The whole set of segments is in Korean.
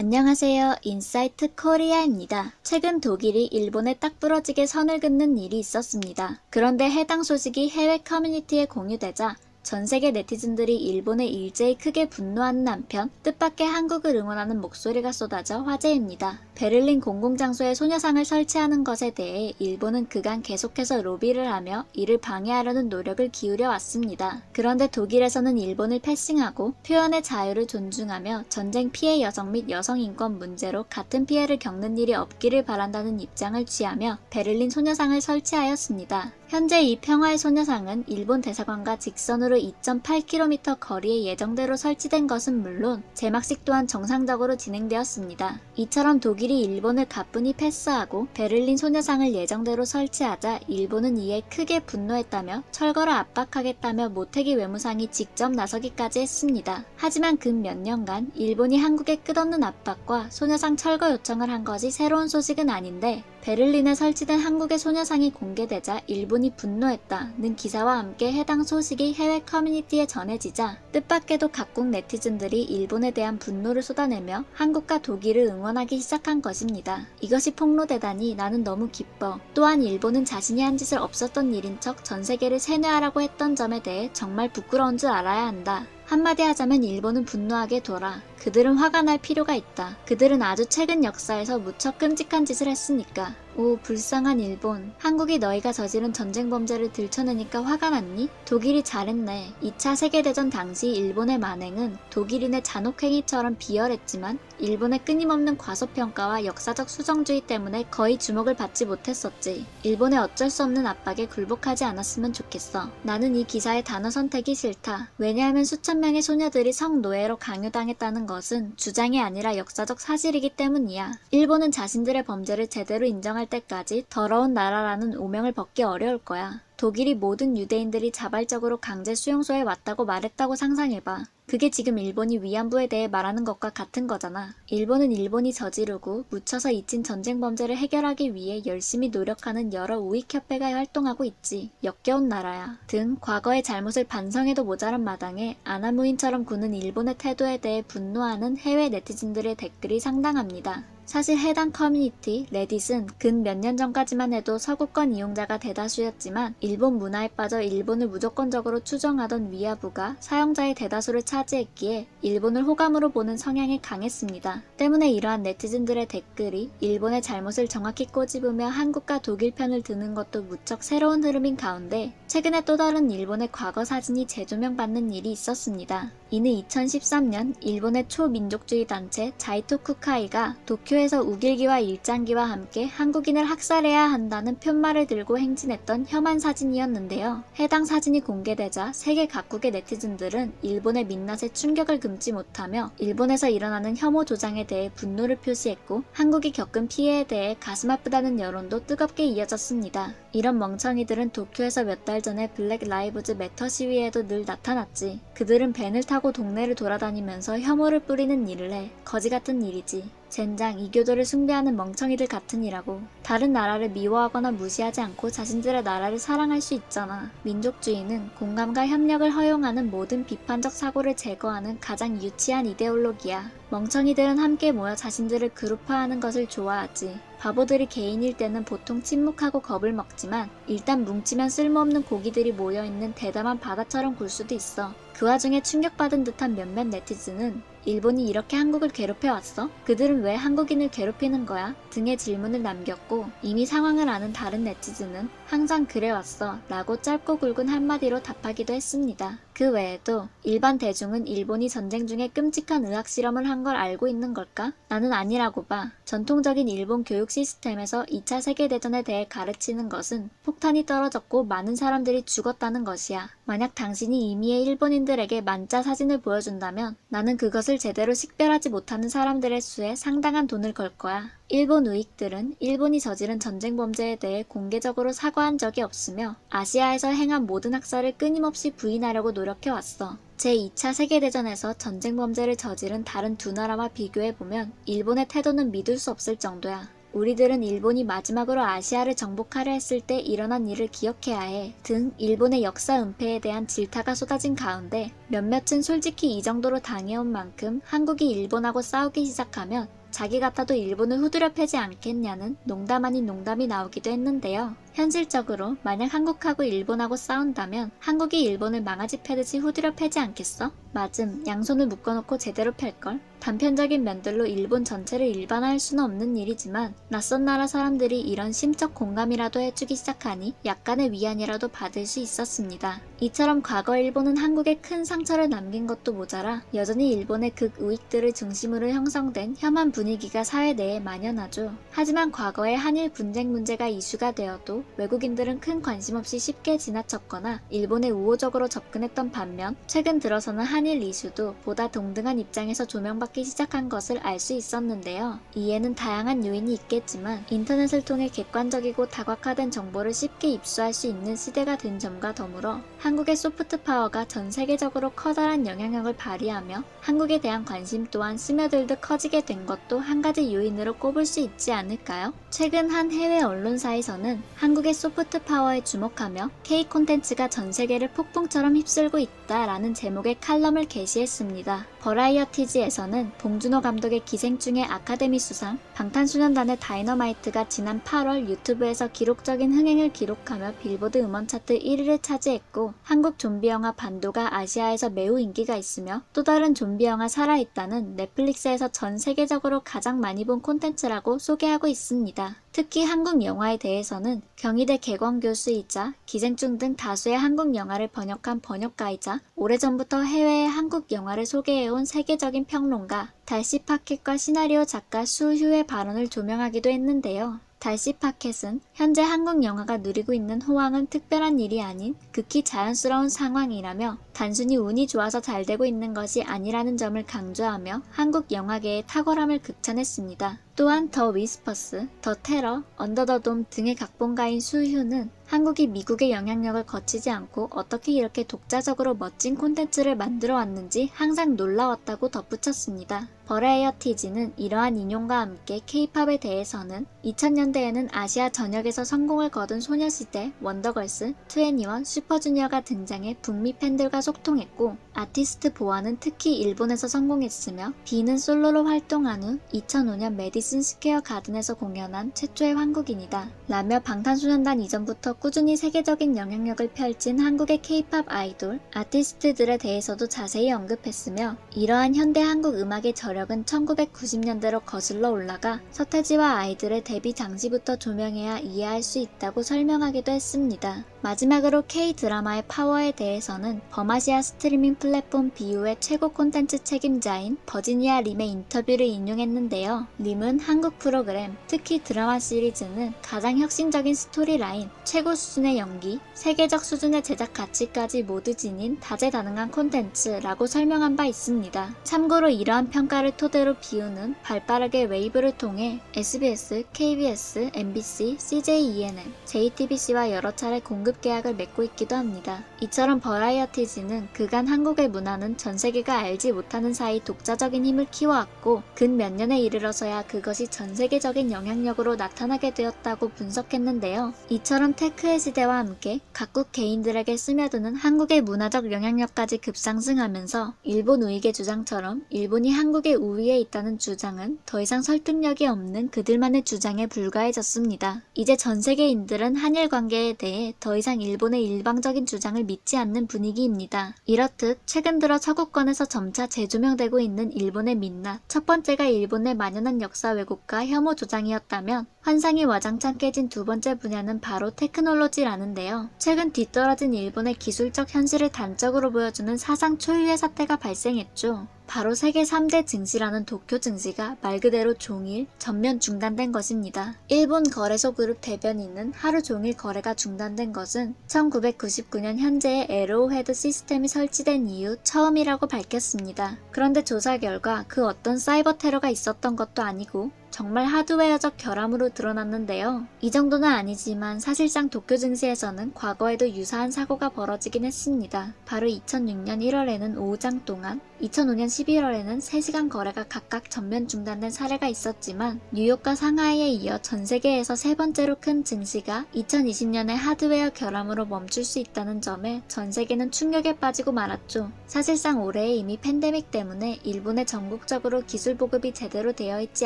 안녕하세요. 인사이트 코리아입니다. 최근 독일이 일본에 딱 부러지게 선을 긋는 일이 있었습니다. 그런데 해당 소식이 해외 커뮤니티에 공유되자 전 세계 네티즌들이 일본의 일제히 크게 분노하는 한편 뜻밖의 한국을 응원하는 목소리가 쏟아져 화제입니다. 베를린 공공장소에 소녀상을 설치하는 것에 대해 일본은 그간 계속해서 로비를 하며 이를 방해하려는 노력을 기울여 왔습니다. 그런데 독일에서는 일본을 패싱하고 표현의 자유를 존중하며 전쟁 피해 여성 및 여성 인권 문제로 같은 피해를 겪는 일이 없기를 바란다는 입장을 취하며 베를린 소녀상을 설치하였습니다. 현재 이 평화의 소녀상은 일본 대사관과 직선으로 2.8km 거리에 예정대로 설치된 것은 물론 제막식 또한 정상적으로 진행되었습니다. 이처럼 독일이 일본을 가뿐히 패스하고 베를린 소녀상을 예정대로 설치하자 일본은 이에 크게 분노했다며 철거를 압박하겠다며 모태기 외무상이 직접 나서기까지 했습니다. 하지만 근 몇 년간 일본이 한국에 끝없는 압박과 소녀상 철거 요청을 한 것이 새로운 소식은 아닌데 베를린에 설치된 한국의 소녀상이 공개되자 일본이 분노했다는 기사와 함께 해당 소식이 해외 커뮤니티에 전해지자 뜻밖에도 각국 네티즌들이 일본에 대한 분노를 쏟아내며 한국과 독일을 응원하기 시작한 것입니다. 이것이 폭로되다니 나는 너무 기뻐. 또한 일본은 자신이 한 짓을 없었던 일인 척 전 세계를 세뇌하라고 했던 점에 대해 정말 부끄러운 줄 알아야 한다. 한마디 하자면 일본은 분노하게 둬라. 그들은 화가 날 필요가 있다. 그들은 아주 최근 역사에서 무척 끔찍한 짓을 했으니까. 오, 불쌍한 일본. 한국이 너희가 저지른 전쟁 범죄를 들춰내니까 화가 났니? 독일이 잘했네. 2차 세계대전 당시 일본의 만행은 독일인의 잔혹행위처럼 비열했지만 일본의 끊임없는 과소평가와 역사적 수정주의 때문에 거의 주목을 받지 못했었지. 일본의 어쩔 수 없는 압박에 굴복하지 않았으면 좋겠어. 나는 이 기사의 단어 선택이 싫다. 왜냐하면 수천 명의 소녀들이 성노예로 강요당했다는 것은 주장이 아니라 역사적 사실이기 때문이야. 일본은 자신들의 범죄를 제대로 인정할 때까지 더러운 나라라는 오명을 벗기 어려울 거야. 독일이 모든 유대인들이 자발적으로 강제 수용소에 왔다고 말했다고 상상해봐. 그게 지금 일본이 위안부에 대해 말하는 것과 같은 거잖아. 일본은 일본이 저지르고 묻혀서 잊힌 전쟁 범죄를 해결하기 위해 열심히 노력하는 여러 우익협회가 활동하고 있지. 역겨운 나라야. 등 과거의 잘못을 반성해도 모자란 마당에 아나무인처럼 구는 일본의 태도에 대해 분노하는 해외 네티즌들의 댓글이 상당합니다. 사실 해당 커뮤니티, 레딧은 근 몇 년 전까지만 해도 서구권 이용자가 대다수였지만 일본 문화에 빠져 일본을 무조건적으로 추종하던 위아부가 사용자의 대다수를 차지했기에 일본을 호감으로 보는 성향이 강했습니다. 때문에 이러한 네티즌들의 댓글이 일본의 잘못을 정확히 꼬집으며 한국과 독일 편을 드는 것도 무척 새로운 흐름인 가운데 최근에 또 다른 일본의 과거 사진이 재조명받는 일이 있었습니다. 이는 2013년 일본의 초민족주의 단체 자이토쿠카이가 도쿄에서 우길기와 일장기와 함께 한국인을 학살해야 한다는 푯말을 들고 행진했던 혐한 사진이었는데요. 해당 사진이 공개되자 세계 각국의 네티즌들은 일본의 민낯에 충격을 금치 못하며 일본에서 일어나는 혐오 조장에 대해 분노를 표시했고 한국이 겪은 피해에 대해 가슴 아프다는 여론도 뜨겁게 이어졌습니다. 이런 멍청이들은 도쿄에서 몇 달 전에 블랙 라이브즈 매터 시위에도 늘 나타났지. 그들은 밴을 타고 동네를 돌아다니면서 혐오를 뿌리는 일을 해. 거지 같은 일이지. 젠장 이교도를 숭배하는 멍청이들 같으니라고. 다른 나라를 미워하거나 무시하지 않고 자신들의 나라를 사랑할 수 있잖아. 민족주의는 공감과 협력을 허용하는 모든 비판적 사고를 제거하는 가장 유치한 이데올로기야. 멍청이들은 함께 모여 자신들을 그룹화하는 것을 좋아하지. 바보들이 개인일 때는 보통 침묵하고 겁을 먹지만 일단 뭉치면 쓸모없는 고기들이 모여있는 대담한 바다처럼 굴 수도 있어. 그 와중에 충격받은 듯한 몇몇 네티즌은 일본이 이렇게 한국을 괴롭혀왔어? 그들은 왜 한국인을 괴롭히는 거야? 등의 질문을 남겼고 이미 상황을 아는 다른 네티즌은 항상 그래왔어 라고 짧고 굵은 한마디로 답하기도 했습니다. 그 외에도 일반 대중은 일본이 전쟁 중에 끔찍한 의학 실험을 한 걸 알고 있는 걸까? 나는 아니라고 봐. 전통적인 일본 교육 시스템에서 2차 세계대전에 대해 가르치는 것은 폭탄이 떨어졌고 많은 사람들이 죽었다는 것이야. 만약 당신이 이미의 일본인들에게 만짜 사진을 보여준다면 나는 그것을 제대로 식별하지 못하는 사람들의 수에 상당한 돈을 걸 거야. 일본 우익들은 일본이 저지른 전쟁 범죄에 대해 공개적으로 사과한 적이 없으며 아시아에서 행한 모든 학살을 끊임없이 부인하려고 노력해왔어. 제2차 세계대전에서 전쟁 범죄를 저지른 다른 두 나라와 비교해보면 일본의 태도는 믿을 수 없을 정도야. 우리들은 일본이 마지막으로 아시아를 정복하려 했을 때 일어난 일을 기억해야 해 등 일본의 역사 은폐에 대한 질타가 쏟아진 가운데 몇몇은 솔직히 이 정도로 당해온 만큼 한국이 일본하고 싸우기 시작하면 자기 같아도 일본을 후드려 패지 않겠냐는 농담 아닌 농담이 나오기도 했는데요. 현실적으로 만약 한국하고 일본하고 싸운다면 한국이 일본을 망아지 패듯이 후드려 패지 않겠어? 맞음, 양손을 묶어놓고 제대로 팰걸? 단편적인 면들로 일본 전체를 일반화할 수는 없는 일이지만 낯선 나라 사람들이 이런 심적 공감이라도 해주기 시작하니 약간의 위안이라도 받을 수 있었습니다. 이처럼 과거 일본은 한국에 큰 상처를 남긴 것도 모자라 여전히 일본의 극우익들을 중심으로 형성된 혐한 분위기가 사회 내에 만연하죠. 하지만 과거에 한일 분쟁 문제가 이슈가 되어도 외국인들은 큰 관심 없이 쉽게 지나쳤거나 일본에 우호적으로 접근했던 반면 최근 들어서는 한일 이슈도 보다 동등한 입장에서 조명받기 시작한 것을 알 수 있었는데요. 이에는 다양한 요인이 있겠지만 인터넷을 통해 객관적이고 다각화된 정보를 쉽게 입수할 수 있는 시대가 된 점과 더불어 한국의 소프트 파워가 전 세계적으로 커다란 영향력을 발휘하며 한국에 대한 관심 또한 스며들듯 커지게 된 것도 한 가지 요인으로 꼽을 수 있지 않을까요? 최근 한 해외 언론사에서는 한국의 소프트 파워에 주목하며 K 콘텐츠가 전 세계를 폭풍처럼 휩쓸고 있다라는 제목의 칼럼을 게시했습니다. 버라이어티지에서는 봉준호 감독의 기생충의 아카데미 수상, 방탄소년단의 다이너마이트가 지난 8월 유튜브에서 기록적인 흥행을 기록하며 빌보드 음원 차트 1위를 차지했고 한국 좀비 영화 반도가 아시아에서 매우 인기가 있으며 또 다른 좀비 영화 살아있다는 넷플릭스에서 전 세계적으로 가장 많이 본 콘텐츠라고 소개하고 있습니다. 특히 한국 영화에 대해서는 경희대 개광교수이자 기생충 등 다수의 한국 영화를 번역한 번역가이자 오래전부터 해외의 한국 영화를 소개해온 세계적인 평론가 달씨파켓과 시나리오 작가 수휴의 발언을 조명하기도 했는데요. 달씨파켓은 현재 한국 영화가 누리고 있는 호황은 특별한 일이 아닌 극히 자연스러운 상황이라며 단순히 운이 좋아서 잘 되고 있는 것이 아니라는 점을 강조하며 한국 영화계의 탁월함을 극찬했습니다. 또한 더 위스퍼스, 더 테러, 언더 더 돔 등의 각본가인 수휴는 한국이 미국의 영향력을 거치지 않고 어떻게 이렇게 독자적으로 멋진 콘텐츠를 만들어 왔는지 항상 놀라웠다고 덧붙였습니다. 버라이어티지는 이러한 인용과 함께 K-팝에 대해서는 2000년대에는 아시아 전역에서 성공을 거둔 소녀시대, 원더걸스, 2NE1, 슈퍼주니어가 등장해 북미 팬들과 소통했고 아티스트 보아는 특히 일본에서 성공했으며 B는 솔로로 활동한 후 2005년 메디슨 스퀘어 가든에서 공연한 최초의 한국인이다. 라며 방탄소년단 이전부터 꾸준히 세계적인 영향력을 펼친 한국의 K-팝 아이돌, 아티스트들에 대해서도 자세히 언급했으며 이러한 현대 한국 음악의 저력은 1990년대로 거슬러 올라가 서태지와 아이들의 데뷔 당시부터 조명해야 이해할 수 있다고 설명하기도 했습니다. 마지막으로 K-드라마의 파워에 대해서는 범아시아 스트리밍 플랫폼 비유의 최고 콘텐츠 책임자인 버지니아 림의 인터뷰를 인용했는데요. 림은 한국 프로그램, 특히 드라마 시리즈는 가장 혁신적인 스토리라인, 최고 수준의 연기, 세계적 수준의 제작 가치까지 모두 지닌 다재다능한 콘텐츠라고 설명한 바 있습니다. 참고로 이러한 평가를 토대로 비유는 발빠르게 웨이브를 통해 SBS, KBS, MBC, CJ-ENM, JTBC와 여러 차례 공급 계약을 맺고 있기도 합니다. 이처럼 버라이어티지는 그간 한국의 문화는 전 세계가 알지 못하는 사이 독자적인 힘을 키워왔고 근 몇 년에 이르러서야 그것이 전 세계적인 영향력으로 나타나게 되었다고 분석했는데요. 이처럼 테크의 시대와 함께 각국 개인들에게 스며드는 한국의 문화적 영향력까지 급상승하면서 일본 우익의 주장처럼 일본이 한국의 우위에 있다는 주장은 더 이상 설득력이 없는 그들만의 주장에 불과해졌습니다. 이제 전 세계인들은 한일 관계에 대해 더 이상 일본의 일방적인 주장을 믿지 않는 분위기입니다. 이렇듯 최근 들어 서구권에서 점차 재조명되고 있는 일본의 민낯, 첫 번째가 일본의 만연한 역사 왜곡과 혐오 조장이었다면 환상이 와장창 깨진 두 번째 분야는 바로 테크놀로지라는데요. 최근 뒤떨어진 일본의 기술적 현실을 단적으로 보여주는 사상 초유의 사태가 발생했죠. 바로 세계 3대 증시라는 도쿄 증시가 말 그대로 종일 전면 중단된 것입니다. 일본 거래소 그룹 대변인은 하루 종일 거래가 중단된 것은 1999년 현재의 에로우헤드 시스템이 설치된 이후 처음이라고 밝혔습니다. 그런데 조사 결과 그 어떤 사이버 테러가 있었던 것도 아니고 정말 하드웨어적 결함으로 드러났는데요. 이 정도는 아니지만 사실상 도쿄 증시에서는 과거에도 유사한 사고가 벌어지긴 했습니다. 바로 2006년 1월에는 5장 동안, 2005년 11월에는 3시간 거래가 각각 전면 중단된 사례가 있었지만 뉴욕과 상하이에 이어 전 세계에서 세 번째로 큰 증시가 2020년에 하드웨어 결함으로 멈출 수 있다는 점에 전 세계는 충격에 빠지고 말았죠. 사실상 올해 이미 팬데믹 때문에 일본에 전국적으로 기술 보급이 제대로 되어 있지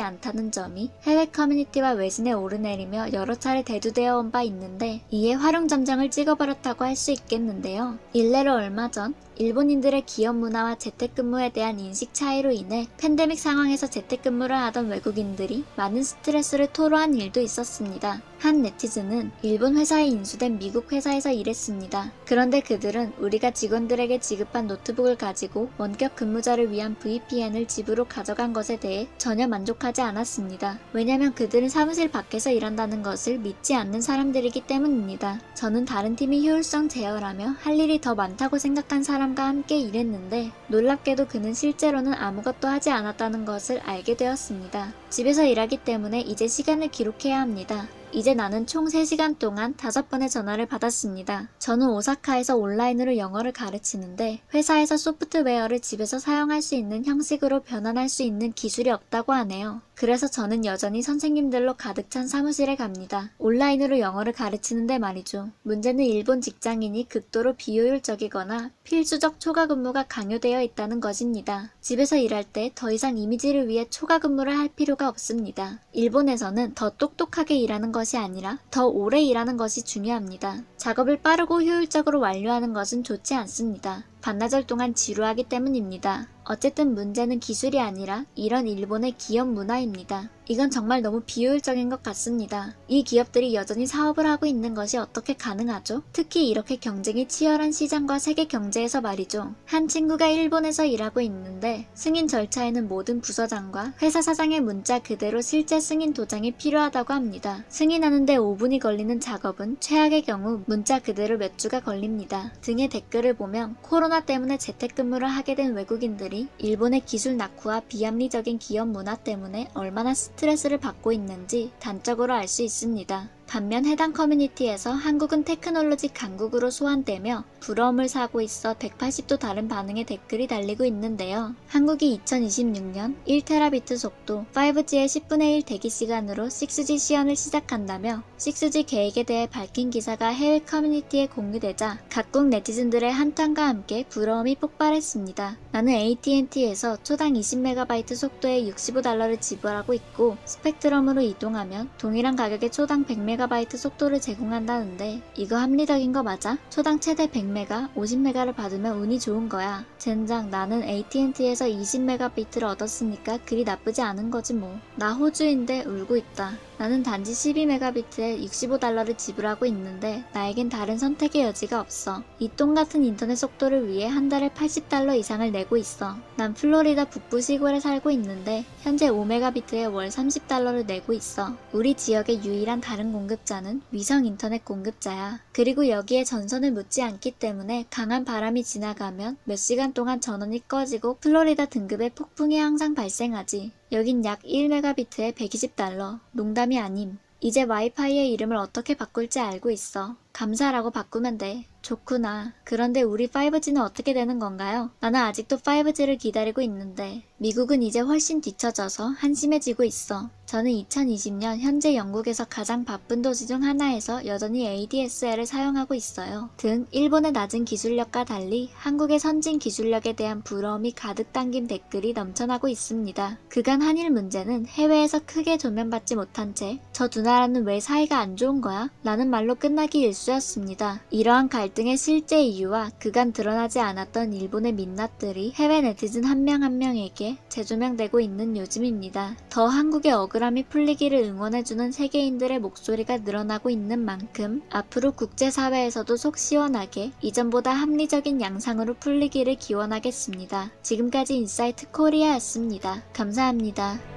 않다는 점이 해외 커뮤니티와 외신에 오르내리며 여러 차례 대두되어 온 바 있는데 이에 화룡점정을 찍어버렸다고 할 수 있겠는데요. 일례로 얼마 전 일본인들의 기업 문화와 재택근무에 대한 인식 차이로 인해 팬데믹 상황에서 재택근무를 하던 외국인들이 많은 스트레스를 토로한 일도 있었습니다. 한 네티즌은 일본 회사에 인수된 미국 회사에서 일했습니다. 그런데 그들은 우리가 직원들에게 지급한 노트북을 가지고 원격 근무자를 위한 VPN을 집으로 가져간 것에 대해 전혀 만족하지 않았습니다. 왜냐면 그들은 사무실 밖에서 일한다는 것을 믿지 않는 사람들이기 때문입니다. 저는 다른 팀이 효율성 제어라며 할 일이 더 많다고 생각한 사람과 함께 일했는데 놀랍게도 그는 실제로는 아무것도 하지 않았다는 것을 알게 되었습니다. 집에서 일하기 때문에 이제 시간을 기록해야 합니다. 이제 나는 총 3시간 동안 5번의 전화를 받았습니다. 저는 오사카에서 온라인으로 영어를 가르치는데 회사에서 소프트웨어를 집에서 사용할 수 있는 형식으로 변환할 수 있는 기술이 없다고 하네요. 그래서 저는 여전히 선생님들로 가득 찬 사무실에 갑니다. 온라인으로 영어를 가르치는데 말이죠. 문제는 일본 직장인이 극도로 비효율적이거나 필수적 초과 근무가 강요되어 있다는 것입니다. 집에서 일할 때 더 이상 이미지를 위해 초과 근무를 할 필요가 없습니다. 일본에서는 더 똑똑하게 일하는 것이 아니라 더 오래 일하는 것이 중요합니다. 작업을 빠르고 효율적으로 완료하는 것은 좋지 않습니다. 반나절 동안 지루하기 때문입니다. 어쨌든 문제는 기술이 아니라 이런 일본의 기업 문화입니다. 이건 정말 너무 비효율적인 것 같습니다. 이 기업들이 여전히 사업을 하고 있는 것이 어떻게 가능하죠? 특히 이렇게 경쟁이 치열한 시장과 세계 경제에서 말이죠. 한 친구가 일본에서 일하고 있는데 승인 절차에는 모든 부서장과 회사 사장의 문자 그대로 실제 승인 도장이 필요하다고 합니다. 승인하는데 5분이 걸리는 작업은 최악의 경우 문자 그대로 몇 주가 걸립니다. 등의 댓글을 보면 코로나 때문에 재택근무를 하게 된 외국인들이 일본의 기술 낙후와 비합리적인 기업 문화 때문에 얼마나 스트레스를 받고 있는지 단적으로 알 수 있습니다. 반면 해당 커뮤니티에서 한국은 테크놀로지 강국으로 소환되며 부러움을 사고 있어 180도 다른 반응의 댓글이 달리고 있는데요. 한국이 2026년 1테라비트 속도 5G의 10분의 1 대기 시간으로 6G 시연을 시작한다며 6G 계획에 대해 밝힌 기사가 해외 커뮤니티에 공유되자 각국 네티즌들의 한탄과 함께 부러움이 폭발했습니다. 나는 AT&T에서 초당 20MB 속도의 $65를 지불하고 있고 스펙트럼으로 이동하면 동일한 가격의 초당 100MB 속도를 제공한다는데 이거 합리적인 거 맞아? 초당 최대 100메가, 50메가를 받으면 운이 좋은 거야. 젠장 나는 AT&T에서 20메가비트를 얻었으니까 그리 나쁘지 않은 거지 뭐. 나 호주인데 울고 있다. 나는 단지 12메가비트에 $65를 지불하고 있는데 나에겐 다른 선택의 여지가 없어. 이 똥같은 인터넷 속도를 위해 한 달에 $80 이상을 내고 있어. 난 플로리다 북부 시골에 살고 있는데 현재 5메가비트에 월 $30를 내고 있어. 우리 지역의 유일한 다른 공급자는 위성 인터넷 공급자야. 그리고 여기에 전선을 묻지 않기 때문에 강한 바람이 지나가면 몇 시간 동안 전원이 꺼지고 플로리다 등급의 폭풍이 항상 발생하지. 여긴 약 1메가비트에 $120. 농담이 아님. 이제 와이파이의 이름을 어떻게 바꿀지 알고 있어. 감사라고 바꾸면 돼. 좋구나. 그런데 우리 5G는 어떻게 되는 건가요? 나는 아직도 5G를 기다리고 있는데 미국은 이제 훨씬 뒤처져서 한심해지고 있어. 저는 2020년 현재 영국에서 가장 바쁜 도시 중 하나에서 여전히 ADSL을 사용하고 있어요. 등 일본의 낮은 기술력과 달리 한국의 선진 기술력에 대한 부러움이 가득 담긴 댓글이 넘쳐나고 있습니다. 그간 한일 문제는 해외에서 크게 조명받지 못한 채 저 두 나라는 왜 사이가 안 좋은 거야? 라는 말로 끝나기 일쑤였습니다. 이러한 갈등의 실제 이유와 그간 드러나지 않았던 일본의 민낯들이 해외 네티즌 한 명 한 명에게 재조명되고 있는 요즘입니다. 더 한국의 억울함이 풀리기를 응원해주는 세계인들의 목소리가 늘어나고 있는 만큼 앞으로 국제사회에서도 속 시원하게 이전보다 합리적인 양상으로 풀리기를 기원하겠습니다. 지금까지 인사이트 코리아였습니다. 감사합니다.